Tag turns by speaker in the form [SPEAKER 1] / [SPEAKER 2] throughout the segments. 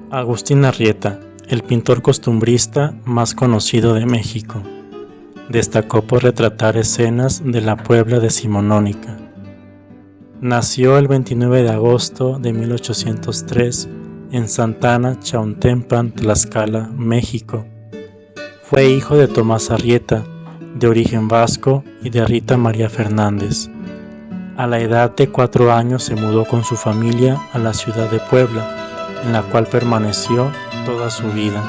[SPEAKER 1] Agustín Arrieta, el pintor costumbrista más conocido de México, destacó por retratar escenas de la Puebla decimonónica. Nació el 29 de agosto de 1803 en Santana, Chautempan, Tlaxcala, México. Fue hijo de Tomás Arrieta, de origen vasco, y de Rita María Fernández. A la edad de 4 años se mudó con su familia a la ciudad de Puebla, en la cual permaneció toda su vida.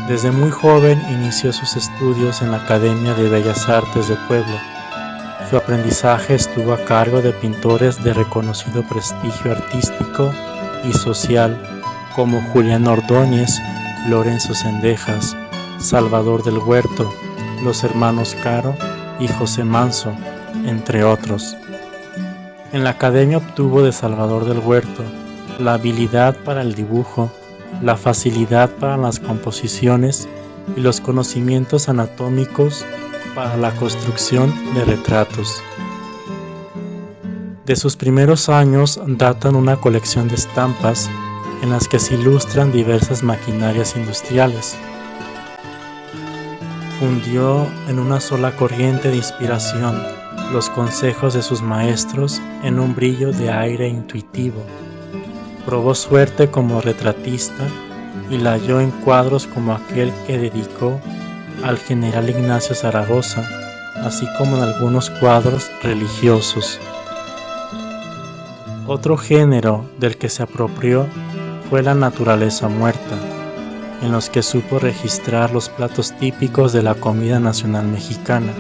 [SPEAKER 1] Desde muy joven inició sus estudios en la Academia de Bellas Artes de Puebla. Su aprendizaje estuvo a cargo de pintores de reconocido prestigio artístico y social como Julián Ordóñez, Lorenzo Cendejas, Salvador del Huerto, los hermanos Caro y José Manso, entre otros. En la Academia obtuvo de Salvador del Huerto la habilidad para el dibujo, la facilidad para las composiciones y los conocimientos anatómicos para la construcción de retratos. De sus primeros años datan una colección de estampas en las que se ilustran diversas maquinarias industriales. Fundió en una sola corriente de inspiración los consejos de sus maestros en un brillo de aire intuitivo. Probó suerte como retratista y la halló en cuadros como aquel que dedicó al general Ignacio Zaragoza, así como en algunos cuadros religiosos. Otro género del que se apropió fue la naturaleza muerta, en los que supo registrar los platos típicos de la comida nacional mexicana.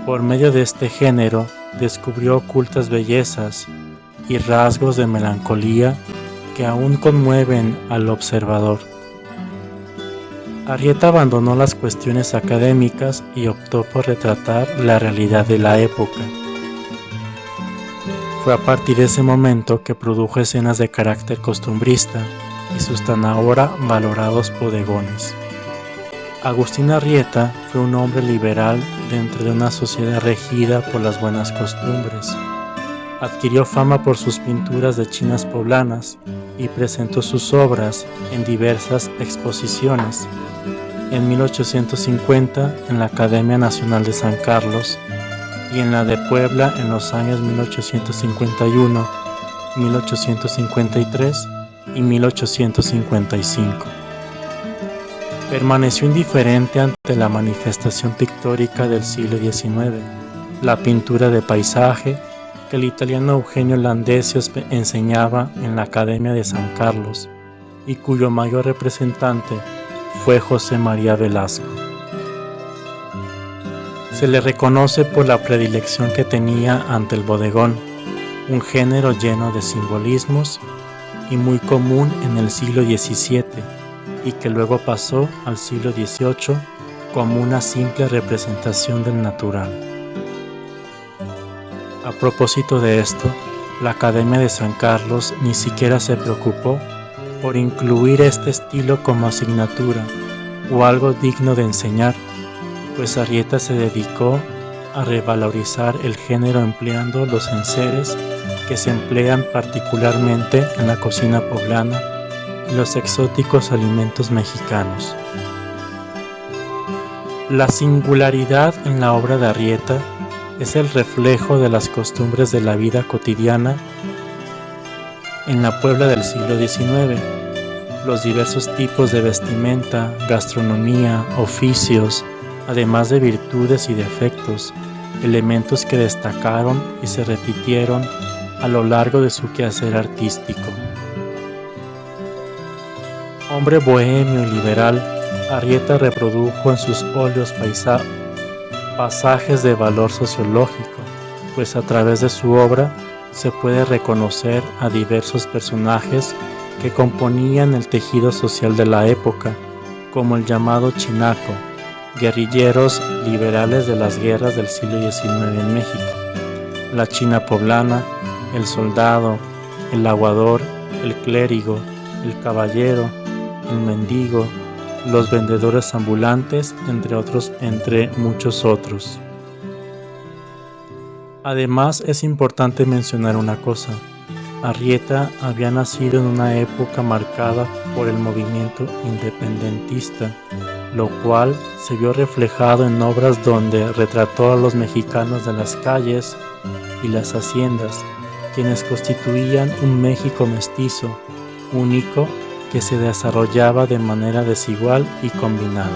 [SPEAKER 1] Por medio de este género descubrió ocultas bellezas y rasgos de melancolía que aún conmueven al observador. Arrieta abandonó las cuestiones académicas y optó por retratar la realidad de la época. Fue a partir de ese momento que produjo escenas de carácter costumbrista y sus tan ahora valorados bodegones. Agustín Arrieta fue un hombre liberal dentro de una sociedad regida por las buenas costumbres. Adquirió fama por sus pinturas de chinas poblanas y presentó sus obras en diversas exposiciones. En 1850 en la Academia Nacional de San Carlos y en la de Puebla en los años 1851, 1853 y 1855. Permaneció indiferente ante la manifestación pictórica del siglo XIX, la pintura de paisaje que el italiano Eugenio Landesio enseñaba en la Academia de San Carlos y cuyo mayor representante fue José María Velasco. Se le reconoce por la predilección que tenía ante el bodegón, un género lleno de simbolismos y muy común en el siglo XVII y que luego pasó al siglo XVIII como una simple representación del natural. A propósito de esto, la Academia de San Carlos ni siquiera se preocupó por incluir este estilo como asignatura o algo digno de enseñar, pues Arrieta se dedicó a revalorizar el género empleando los enseres que se emplean particularmente en la cocina poblana y los exóticos alimentos mexicanos. La singularidad en la obra de Arrieta es el reflejo de las costumbres de la vida cotidiana en la Puebla del siglo XIX, los diversos tipos de vestimenta, gastronomía, oficios, además de virtudes y defectos, elementos que destacaron y se repitieron a lo largo de su quehacer artístico. Hombre bohemio y liberal, Arrieta reprodujo en sus óleos pasajes de valor sociológico, pues a través de su obra se puede reconocer a diversos personajes que componían el tejido social de la época, como el llamado chinaco, guerrilleros liberales de las guerras del siglo XIX en México, la china poblana, el soldado, el aguador, el clérigo, el caballero, el mendigo, los vendedores ambulantes, entre muchos otros. Además, es importante mencionar una cosa: Arrieta había nacido en una época marcada por el movimiento independentista, lo cual se vio reflejado en obras donde retrató a los mexicanos de las calles y las haciendas, quienes constituían un México mestizo, único, que se desarrollaba de manera desigual y combinada.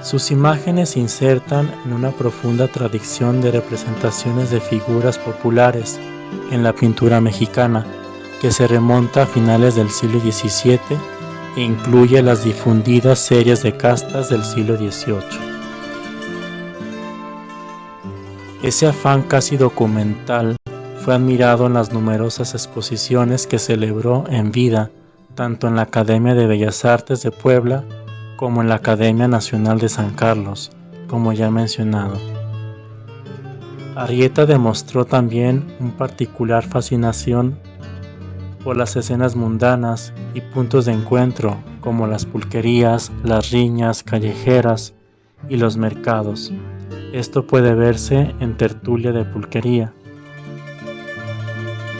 [SPEAKER 1] Sus imágenes se insertan en una profunda tradición de representaciones de figuras populares en la pintura mexicana, que se remonta a finales del siglo XVII e incluye las difundidas series de castas del siglo XVIII. Ese afán casi documental fue admirado en las numerosas exposiciones que celebró en vida, tanto en la Academia de Bellas Artes de Puebla como en la Academia Nacional de San Carlos, como ya mencionado. Arrieta demostró también una particular fascinación por las escenas mundanas y puntos de encuentro como las pulquerías, las riñas callejeras y los mercados. Esto puede verse en Tertulia de Pulquería.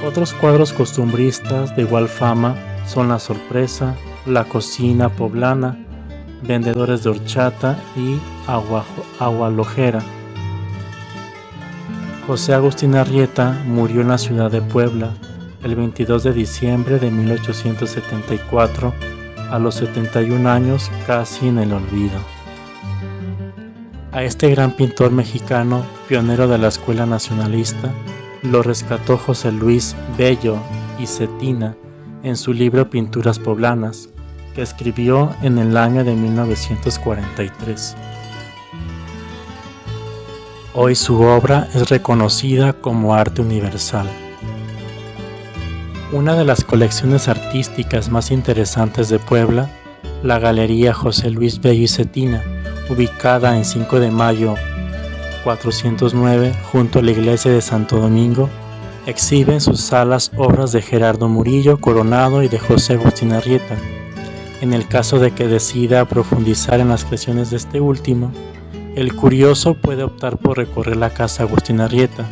[SPEAKER 1] Otros cuadros costumbristas de igual fama son La Sorpresa, La Cocina Poblana, Vendedores de Horchata y Agualojera. José Agustín Arrieta murió en la ciudad de Puebla el 22 de diciembre de 1874 a los 71 años, casi en el olvido. A este gran pintor mexicano, pionero de la escuela nacionalista, lo rescató José Luis Bello y Cetina en su libro Pinturas Poblanas, que escribió en el año de 1943. Hoy su obra es reconocida como arte universal. Una de las colecciones artísticas más interesantes de Puebla, la Galería José Luis Bello y Cetina, ubicada en 5 de Mayo 409 junto a la iglesia de Santo Domingo, exhibe en sus salas obras de Gerardo Murillo Coronado y de José Agustín Arrieta. En el caso de que decida profundizar en las creaciones de este último, el curioso puede optar por recorrer la casa Agustín Arrieta,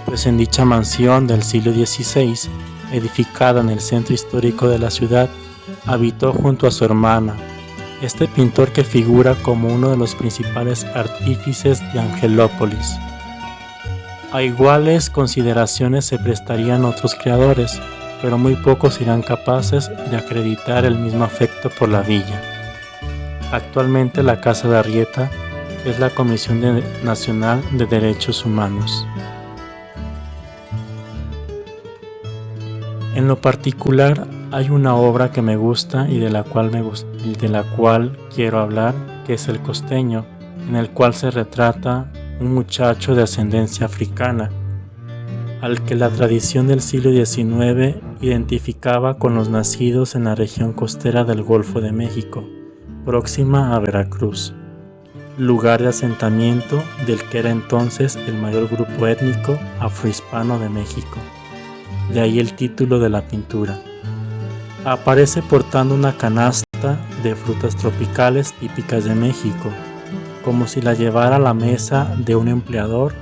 [SPEAKER 1] pues en dicha mansión del siglo XVI, edificada en el centro histórico de la ciudad, habitó junto a su hermana, este pintor que figura como uno de los principales artífices de Angelópolis. A iguales consideraciones se prestarían otros creadores, pero muy pocos serán capaces de acreditar el mismo afecto por la villa. Actualmente la Casa de Arrieta es la Comisión Nacional de Derechos Humanos. En lo particular, hay una obra que me gusta y de la cual quiero hablar, que es El Costeño, en el cual se retrata un muchacho de ascendencia africana, al que la tradición del siglo XIX identificaba con los nacidos en la región costera del Golfo de México, próxima a Veracruz, lugar de asentamiento del que era entonces el mayor grupo étnico afrohispano de México. De ahí el título de la pintura. Aparece portando una canasta de frutas tropicales típicas de México, como si la llevara a la mesa de un empleador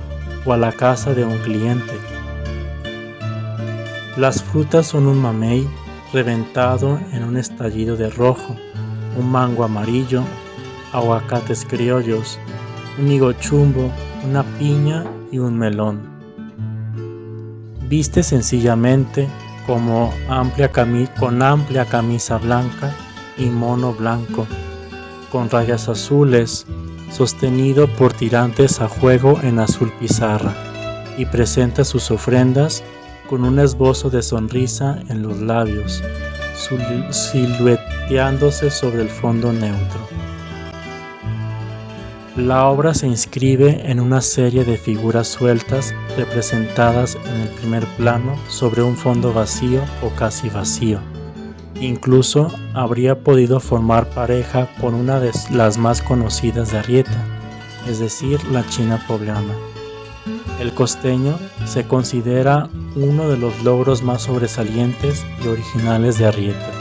[SPEAKER 1] o a la casa de un cliente. Las frutas son un mamey reventado en un estallido de rojo, un mango amarillo, aguacates criollos, un higo chumbo, una piña y un melón. Viste sencillamente con amplia camisa blanca y mono blanco, con rayas azules, sostenido por tirantes a juego en azul pizarra, y presenta sus ofrendas con un esbozo de sonrisa en los labios, silueteándose sobre el fondo neutro. La obra se inscribe en una serie de figuras sueltas representadas en el primer plano sobre un fondo vacío o casi vacío. Incluso habría podido formar pareja con una de las más conocidas de Arrieta, es decir, la China Poblana. El Costeño se considera uno de los logros más sobresalientes y originales de Arrieta.